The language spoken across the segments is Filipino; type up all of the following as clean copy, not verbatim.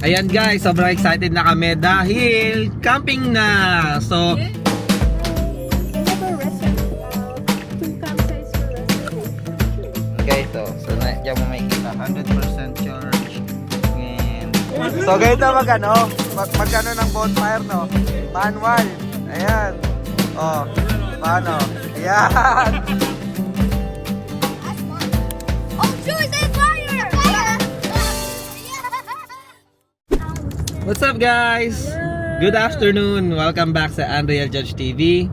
Ayan guys, sobrang excited na kami dahil camping na. So, okay, so diyan mo makikita 100% charge. And so ganito magano ng bonfire, no? Manual. Ayan. Oh, paano? Ayan. What's up guys? Good afternoon. Welcome back sa Unreal Judge TV.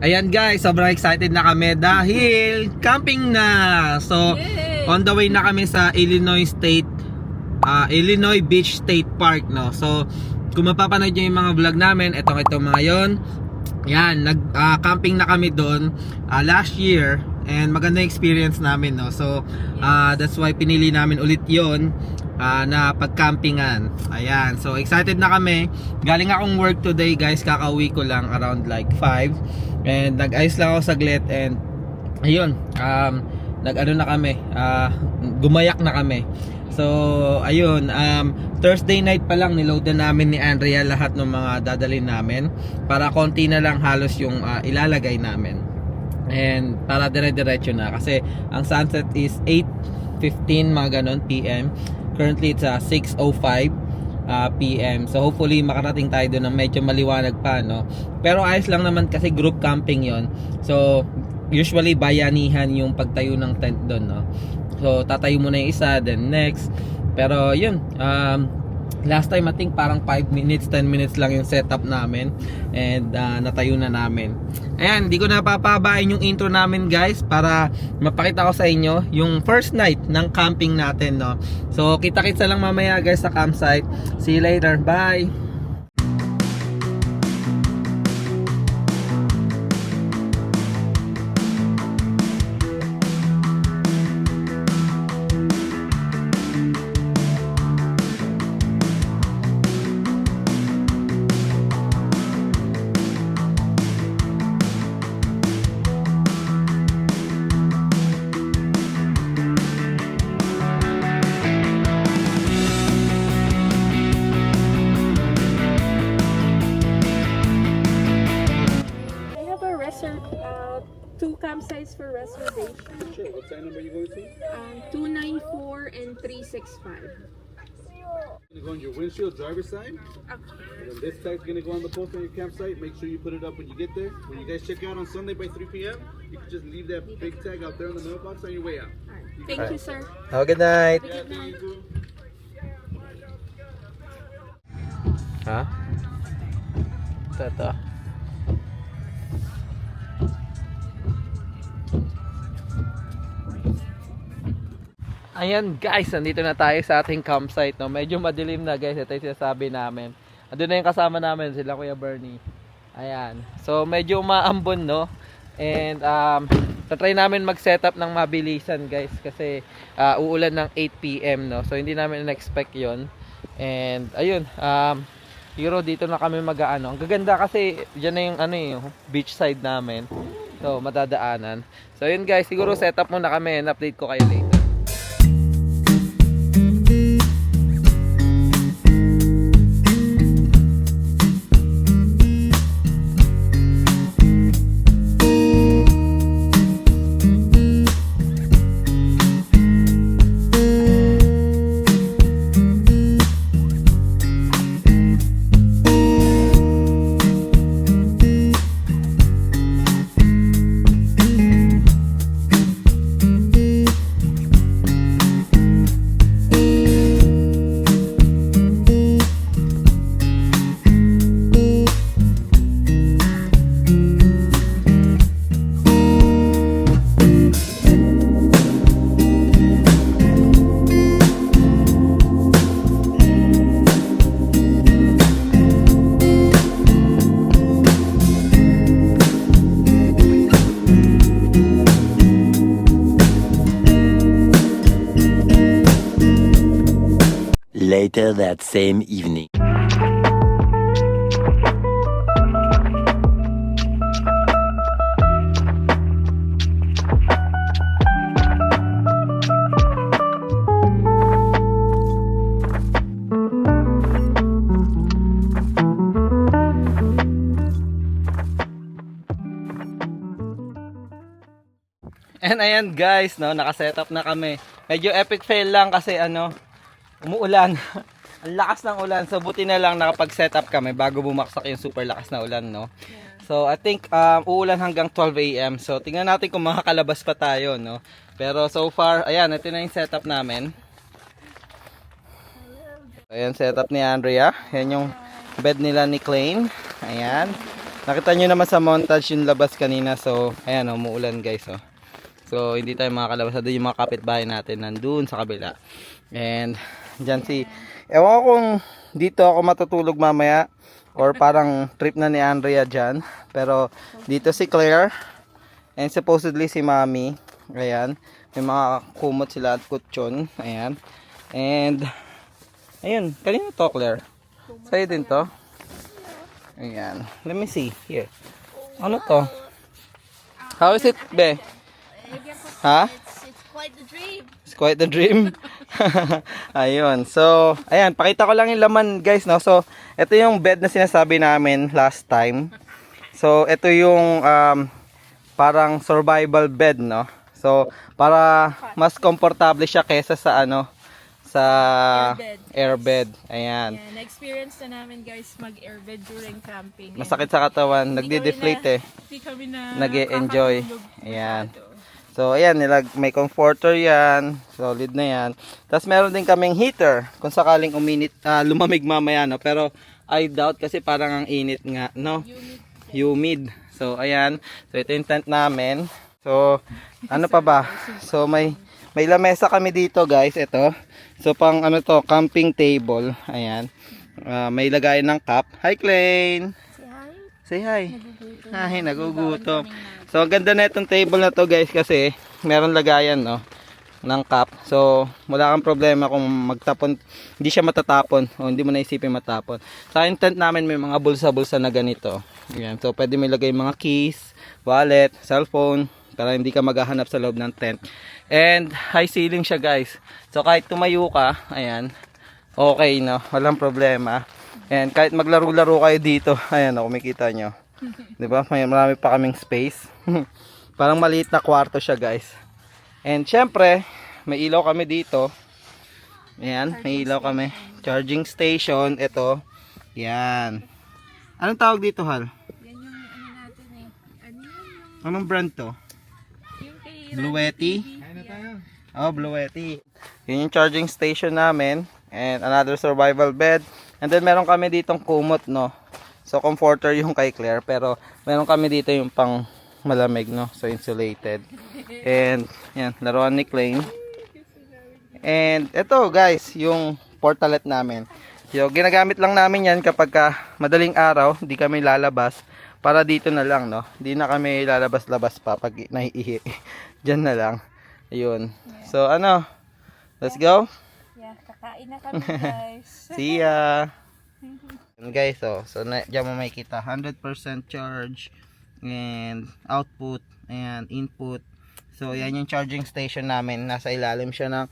Ayan guys, sobrang excited na kami dahil camping na. So, on the way na kami sa Illinois Beach State Park, no. So, kung mapapanood niyo yung mga vlog namin, ito mga yon. Yan, nag-camping na kami doon last year and maganda experience namin, no. So, that's why pinili namin ulit yon na pag-campingan. Ayan, so excited na kami. Galing akong work today guys, kakauwi ko lang around like 5 and nag-ice lang ako saglit and ayun, nag-ano na kami, gumayak na kami. So ayun, Thursday night pa lang niload na namin ni Andrea lahat ng mga dadalhin namin para konti na lang halos yung ilalagay namin and para dire-diretso na kasi ang sunset is 8:15 mga ganon PM. Currently it's 6:05 PM. So hopefully makarating tayo doon ng medyo maliwanag pa, no. Pero ayos lang naman kasi group camping yon. So usually bayanihan yung pagtayo ng tent doon, no. So tatayo muna yung isa, then next. Pero yun, last time I think parang 5 minutes, 10 minutes lang yung setup namin and natayo na namin. Ayan, hindi ko napapabain yung intro namin guys para mapakita ko sa inyo yung first night ng camping natin, no. So kita-kitsa lang mamaya guys sa campsite. See you later, bye. Two campsites for reservation. Sure. What side number are you going to? 294 and 365. Gonna go on your windshield driver's side. Okay. And then this tag's gonna go on the post on your campsite. Make sure you put it up when you get there. When you guys check out on Sunday by 3 p.m., you can just leave that big tag out there in the mailbox on your way out. Alright. Thank you, sir. Have a good night. Good night. Ha? Ito. Ayan guys, nandito na tayo sa ating campsite, no. Medyo madilim na guys, ito yung sinasabi namin. Andun na yung kasama namin, sila Kuya Bernie. Ayan. So medyo umaambon, no. And tatry namin mag-setup ng mabilisan guys kasi uulan ng 8 PM, no. So hindi namin na-expect 'yon. And ayun, siguro dito na kami mag-aano. Ang gaganda kasi diyan na yung yung beach side namin. So madadaanan. So yun guys, siguro setup muna kami and update ko kayo later. Later that same evening. And ayan guys, no, naka-setup na kami. Medyo epic fail lang kasi umuulan. Ang lakas ng ulan. So buti na lang nakapag-setup kami bago bumaksak yung super lakas na ulan, no. So I think uulan hanggang 12 AM. So tingnan natin kung makakalabas pa tayo, no. Pero so far, ayan, ito na yung setup namin. Ayan, setup ni Andrea. Ayan yung bed nila ni Klein. Ayan. Nakita nyo naman sa montage yung labas kanina. So, ayan, umuulan guys. Oh. So, hindi tayo makakalabas. Doon yung mga kapitbahay natin nandun sa kabila. And, dyan ewan ko kung dito ako matutulog mamaya. Or parang trip na ni Andrea dyan. Pero, dito si Claire. And supposedly si Mami. Ayan. May mga kumot sila at kutsyon. Ayan. And, ayun. Kanina to, Claire? Sa'yo din to? Ayan. Let me see. Here. Ano to? How is it, be? Ha? It's quite the dream. It's quite the dream. Ayun. So, ayan. Pakita ko lang yung laman, guys, no? So, ito yung bed na sinasabi namin last time. So, ito yung parang survival bed, no? So, para mas komportable siya kesa sa sa airbed. Ayan. Yeah, na-experience na namin guys mag-airbed during camping. Masakit sa katawan. Nagde-deflate eh. Hindi kami na Nag-e-enjoy. nakakatulog Ayan. masyado. So, ayan. May comforter yan. Solid na yan. Tapos, meron din kaming heater. Kung sakaling lumamig mamaya, no? Pero, I doubt kasi parang ang init nga, no? Humid. So, ayan. So, ito yung tent namin. So, ano pa ba? So, may lamesa kami dito, guys. Ito. So, pang camping table. Ayan. May lagayan ng cup. Hi, Klein! Say hi! Ay, nagugutom. So, ang ganda na itong table na to, guys, kasi meron lagayan, no, ng cup. So, wala kang problema kung magtapon. Hindi siya matatapon. O, hindi mo naisipin matapon. Sa tent namin, may mga bulsa-bulsa na ganito. Ayan. So, pwede may lagay mga keys, wallet, cellphone, para hindi ka maghahanap sa loob ng tent. And high ceiling siya, guys. So kahit tumayo ka, ayan, okay, no? Walang problema. And kahit maglaro-laro kayo dito, ayan, kumikita nyo. 'Di ba? Marami pa kaming space. Parang maliit na kwarto siya, guys. And syempre, may ilaw kami dito. Ayan, may ilaw kami. Charging station, ito. Yan. Anong tawag dito, Hal? Yan yung natin eh. Ano yun? Anong brand to? Yung kay Bluetti? Oh, Bluetti. Yun yung charging station namin. And another survival bed. And then meron kami ditong kumot, no. So comforter yung kay Claire. Pero meron kami dito yung pang malamig, no. So insulated. And yan, laruan ni Klein. And ito, guys, yung portalet namin. So ginagamit lang namin yan kapag madaling araw, hindi kami lalabas. Para dito na lang, no. Hindi na kami lalabas-labas pa pag naiihi. Diyan na lang. Ayun. So let's go. Yeah, kakain na kami guys. See ya. And guys, so diyan mo makikita 100% charge and output and input. So yan yung charging station namin. Nasa ilalim siya ng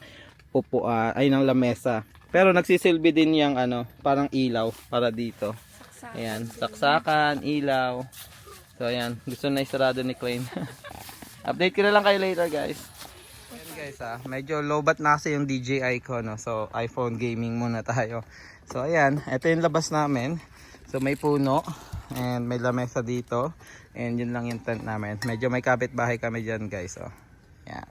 upuan, ng lamesa. Pero nagsisilbi din yung parang ilaw para dito. Ayan, saksakan, ilaw. So ayan, gusto na isarado ni Klein. Update ko na lang kayo later, guys. Ayan guys, medyo lowbat na kasi yung DJI ko, no? So iPhone gaming muna tayo. So ayan, ito yung labas namin. So may puno and may lamesa dito. And yun lang yung tent namin. Medyo may kapitbahay kami dyan, guys. So ayan.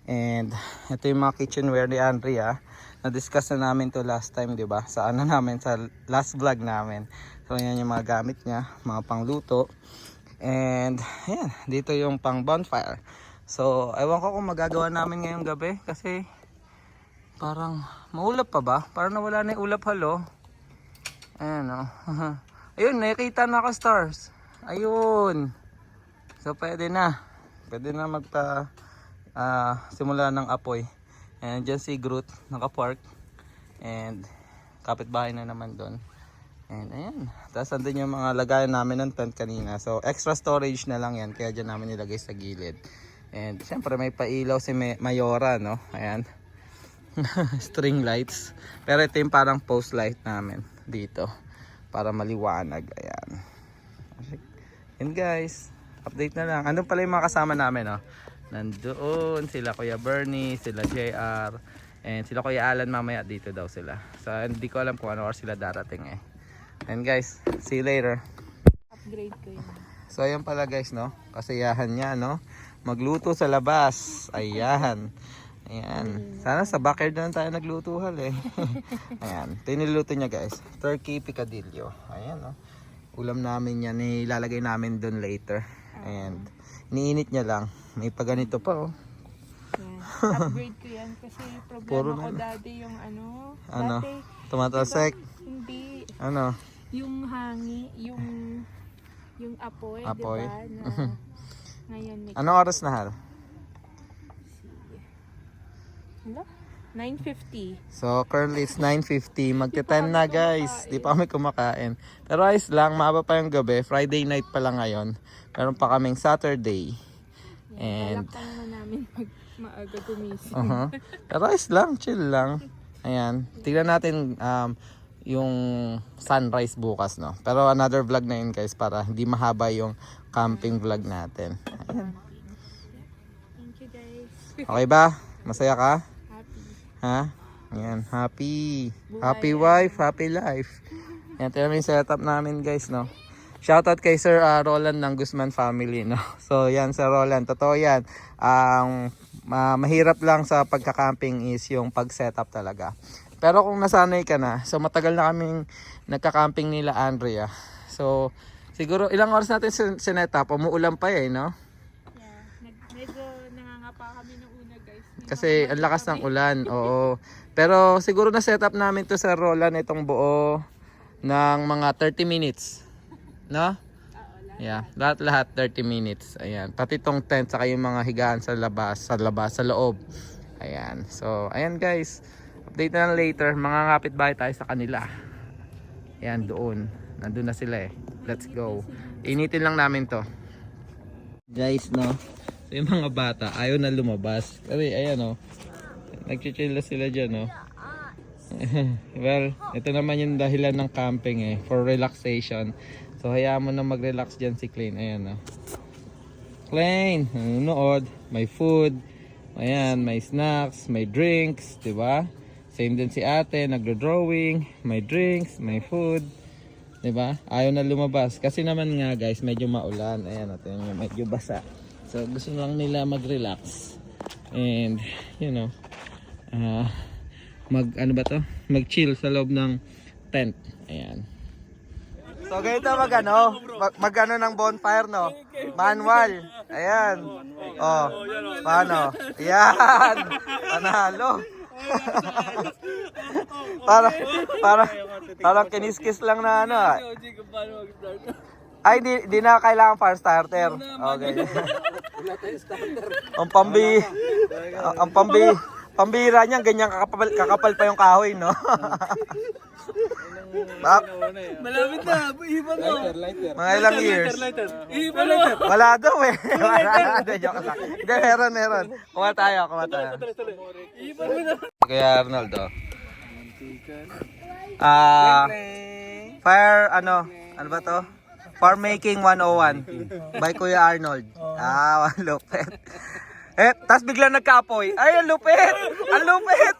And ito yung mga kitchenware ni Andrea. Na-discuss na namin to last time, 'di ba? Sa namin, sa last vlog namin. So yan yung mga gamit niya, mga pangluto. And ayan, dito yung pang bonfire. So ewan ko kung magagawa namin ngayong gabi kasi parang maulap pa ba? Parang nawala na yung ulap, halo. Ayan, oh. Ayun, nakikita na ako stars. Ayun. So pwede na. Pwede na simula ng apoy. And dyan si Groot nakapark. And kapitbahay na naman doon. And ayan. Tapos andun yung mga lagayan namin ng tent kanina. So extra storage na lang yan. Kaya dyan namin nilagay sa gilid. And syempre may pailaw si Mayora, no? Ayan. String lights. Pero ito yung parang post light namin dito. Para maliwanag. Ayan. And guys, update na lang. Ano pala yung mga kasama namin, no? nandoon. Sila Kuya Bernie, sila JR, and sila Kuya Alan mamaya dito daw sila. So hindi ko alam kung ano oras sila darating eh. And guys, see you later. Upgrade ko yun. So ayan pala guys, no? Kasiyahan niya, no? Magluto sa labas. Ayan. Ayan. Sana sa backyard na lang tayo naglutuhal eh. Ayan. Ito yung niluto niya guys. Turkey picadillo. Ayan, no? Ulam namin yan. Ilalagay namin doon later. And iniinit niya lang. May paganito pa, oh. Yan. Upgrade ko yan kasi Puro problema ko na- dati yung ano. Ano? Dati, Tumatalsik. hindi. Ano? Yung yung apoy, Apoy. diba? Na, ngayon may Anong oras na, Hal? Hello? 9:50. So currently it's 9:50. Magka-10 na guys. Di pa kami kumakain. Pero ayos lang. Maaba pa yung gabi. Friday night pa lang ngayon. Meron pa kaming Saturday. And Balak pa naman namin maaga gumising. Pero ayos lang. Chill lang. Ayan. Tignan natin yung sunrise bukas, no? Pero another vlog na yun guys para hindi mahaba yung camping vlog natin. Ayan. Thank you guys. Okay ba? Masaya ka? Happy. Ha? Ayan, happy. Happy wife, happy life. Yan, tingnan mo yung setup namin guys, no? Shoutout kay Sir Roland ng Guzman family, no? So, yan Sir Roland, totoo yan. Ang mahirap lang sa pagka-camping is yung pag-setup talaga. Pero kung nasanay ka na, so matagal na kaming nagka-camping nila Andrea. So, siguro ilang oras natin sinetup, umuulan pa eh, no? Yeah. Medyo nangangapa kami nung una guys. Kasi ang lakas ng ulan, oo. Pero siguro na setup namin to sa Roland itong buo ng mga 30 minutes. No? Yeah, lahat 30 minutes. Ayan, pati tong tent saka yung mga higaan sa labas, sa loob. Ayan. So, ayan guys. Update na lang later. Mga kapitbahay tayo sa kanila. Ayan, doon. Nandun na sila eh. Let's go. Initin lang namin to. Guys, no? So, yung mga bata, ayaw na lumabas. Kasi, ayan, no? Nagchichill na sila dyan, no? Well, ito naman yung dahilan ng camping eh. For relaxation. So, hayaan mo na mag-relax dyan si Klein. Ayan, no? Klein, nanonood. May food. Ayan, may snacks, may drinks, diba? Same din si ate, nagdo-drawing, may drinks, may food. Diba? Ayaw na lumabas. Kasi naman nga guys, medyo maulan. Ayan, natin yung medyo basa. So, gusto lang nila mag-relax. And, you know, mag-chill sa loob ng tent. Ayan. So, ganito mag-ano ng bonfire, no? Manual. Ayan. Oh, paano? Ayan. Panalo. Parang kiniskis lang na ano. Ay, di na kailangan fire starter. Okay. Pambira niyan, ganyan kakapal pa yung kahoy, no? Malapit na, iba mo. Mga ilang years? Iba na. Wala daw eh. Wala daw, joke lang. Hindi, meron. Kuha tayo. Iba mo na. Kaya Arnold, oh. Fire, ano ba to? Farm Making 101 by Kuya Arnold. Lupit. Tas biglang nagkaapoy. Ay, ang lupit! Ang lupit!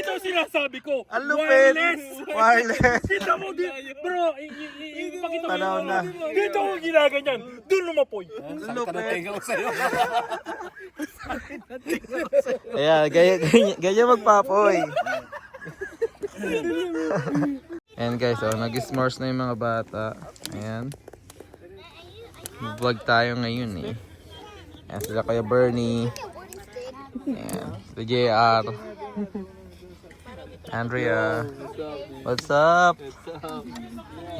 Ito sinasabi ko. Ang lupit! Wireless! Kita mo din. Bro, ipakita mo Tanaw na. Dito ko ginaganyan. Doon lumapoy. Ang lupit! Ayan, ganyan magpapoy. Ayan guys, nag-s'mores na yung mga bata. Ayan. Vlog tayo ngayon eh. Ayan sila Kuya Bernie. Ayan. Si JR. Andrea. What's up?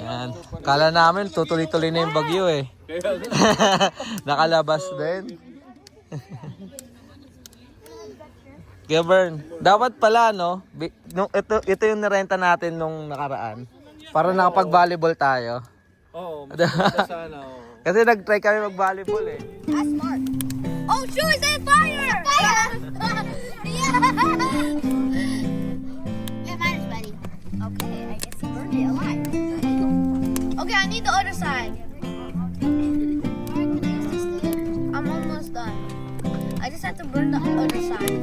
Ayan. Kala namin tutuloy-tuloy na yung bagyo eh. Nakalabas din. Kuya Bern, dapat pala no, ito yung nirenta natin nung nakaraan. Para nakapag-volleyball tayo. Oo, sana. Kasi nag-try kami mag-volleyball eh. That's smart. Oh, shoot, it's on fire! Fire! Yeah, mine is ready. Okay, I guess you burned it alive. Okay, I need the other side. I'm almost have to burn the other side.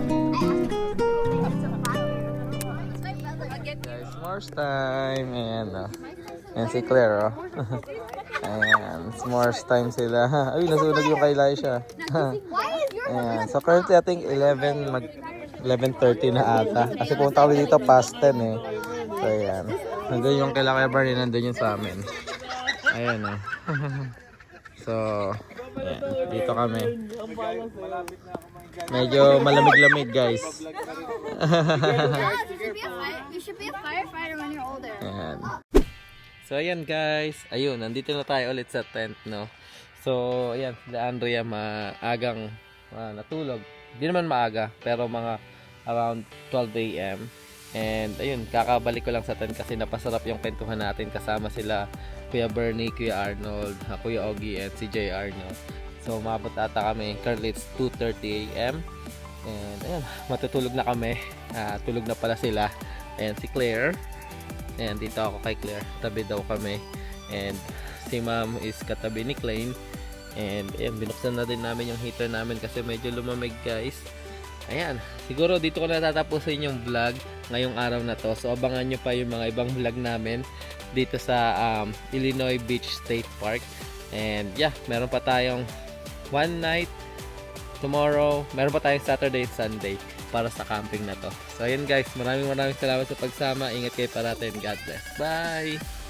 Guys, s'mores time. Ayan, Ayan si Claire, Ayan, s'mores time sila. Ay, nasunog yung kay Laisha. Why is your Ayan, so currently I think 11:30 na ata. Kasi pumunta kami dito past 10 eh. So ayan. Nandun yung kay Kuya Barney, nandun yung sa amin. Ayan So, ayan. Dito kami. Medyo malamig-lamig guys. You should be a firefighter when you're older. Ayan. So ayan guys, ayun, nandito na tayo ulit sa tent, no. So ayan, si Andrea maagang natulog. Hindi naman maaga, pero mga around 12 AM. And ayun, kakabalik ko lang sa tent kasi napasarap yung kwentuhan natin kasama sila Kuya Bernie, Kuya Arnold, Kuya Ogie, and si JR, no. So umabot ata kami, currently it's 2:30 AM. And ayun, matutulog na kami. Tulog na pala sila. Ayan si Claire. Ayan, dito ako kay Claire. Tabi daw kami. And si ma'am is katabi ni Klein. And ayan, binuksan na din namin yung heater namin kasi medyo lumamig guys. Ayan, siguro dito ko natatapusin yung vlog ngayong araw na to. So abangan nyo pa yung mga ibang vlog namin dito sa Illinois Beach State Park. And yeah, meron pa tayong one night tomorrow. Meron pa tayong Saturday and Sunday para sa camping na to. So ayun guys, maraming salamat sa pagsama. Ingat kayo parati and God bless. Bye!